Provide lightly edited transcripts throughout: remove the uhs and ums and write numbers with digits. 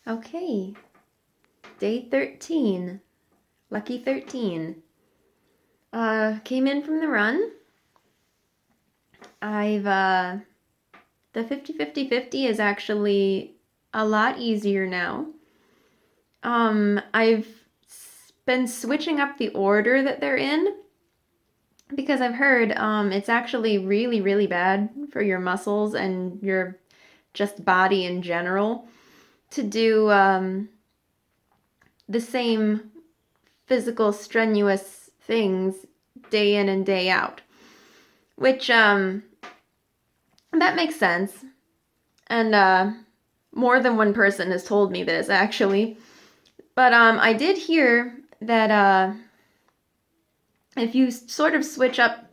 Okay, day 13, lucky 13. Came in from the run. The 50-50-50 is actually a lot easier now. I've been switching up the order that they're in because I've heard it's actually really, really bad for your muscles and your just body in general to do the same physical strenuous things day in and day out, which that makes sense. And more than one person has told me this actually. But I did hear that if you sort of switch up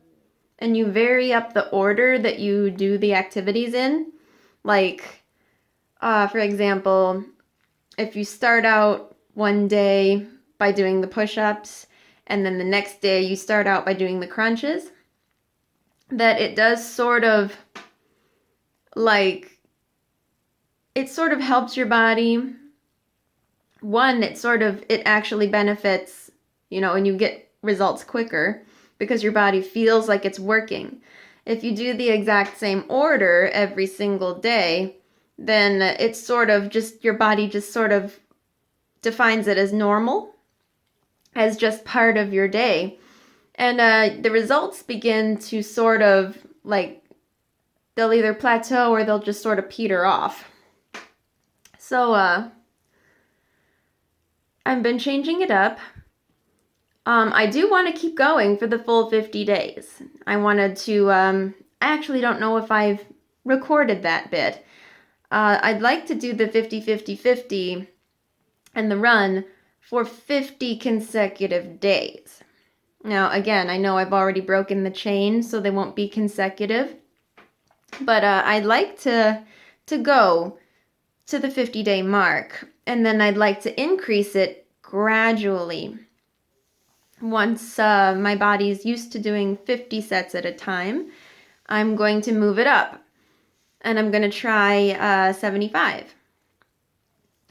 and you vary up the order that you do the activities in, like for example, if you start out one day by doing the push-ups and then the next day you start out by doing the crunches, that it does sort of it sort of helps your body. One, it actually benefits, and you get results quicker because your body feels like it's working. If you do the exact same order every single day, then it's sort of just, your body just sort of defines it as normal, as just part of your day. And the results begin to sort of they'll either plateau or they'll just sort of peter off. So I've been changing it up. I do want to keep going for the full 50 days. I wanted to, I actually don't know if I've recorded that bit. I'd like to do the 50-50-50 and the run for 50 consecutive days. Now, again, I know I've already broken the chain, so they won't be consecutive. But I'd like to go to the 50-day mark, and then I'd like to increase it gradually. Once my body's used to doing 50 sets at a time, I'm going to move it up, and I'm going to try 75.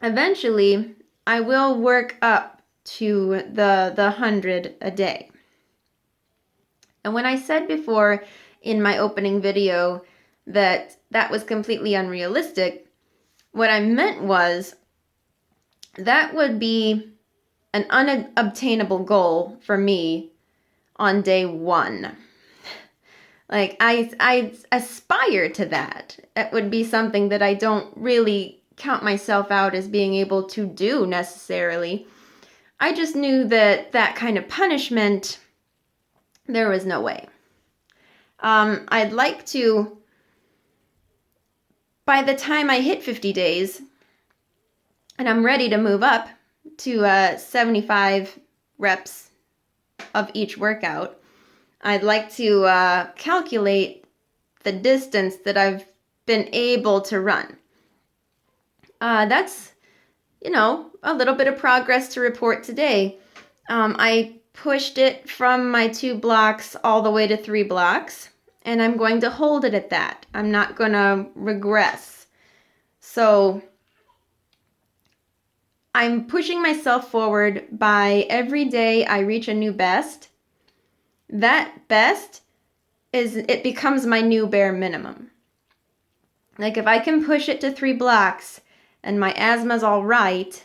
Eventually, I will work up to the 100 a day. And when I said before in my opening video that was completely unrealistic, what I meant was that would be an unobtainable goal for me on day 1. I aspire to that. It would be something that I don't really count myself out as being able to do necessarily. I just knew that kind of punishment, there was no way. I'd like to, by the time I hit 50 days and I'm ready to move up to 75 reps of each workout, I'd like to calculate the distance that I've been able to run. That's, a little bit of progress to report today. I pushed it from my 2 blocks all the way to 3 blocks, and I'm going to hold it at that. I'm not going to regress. So I'm pushing myself forward by every day I reach a new best. That best it becomes my new bare minimum. If I can push it to 3 blocks and my asthma's all right,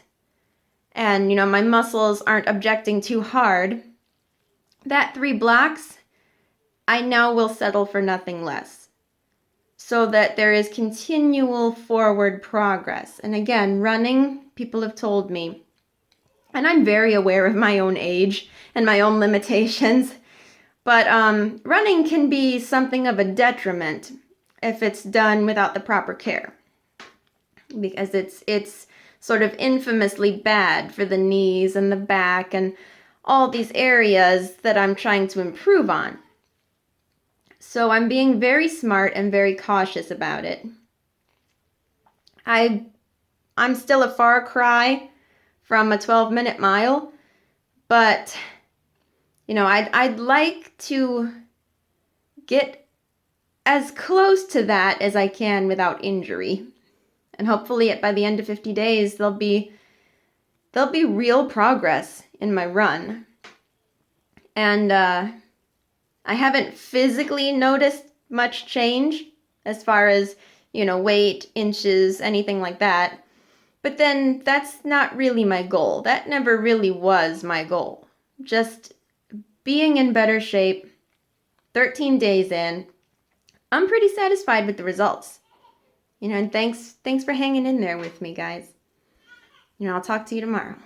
and my muscles aren't objecting too hard, that 3 blocks, I now will settle for nothing less, so that there is continual forward progress. And again, running, people have told me, and I'm very aware of my own age and my own limitations, but running can be something of a detriment if it's done without the proper care, because it's sort of infamously bad for the knees and the back and all these areas that I'm trying to improve on. So I'm being very smart and very cautious about it. I'm still a far cry from a 12-minute mile, but I'd like to get as close to that as I can without injury. And hopefully by the end of 50 days, there'll be real progress in my run. And I haven't physically noticed much change as far as, weight, inches, anything like that. But then that's not really my goal. That never really was my goal. Just being in better shape, 13 days in, I'm pretty satisfied with the results. And thanks for hanging in there with me, guys. I'll talk to you tomorrow.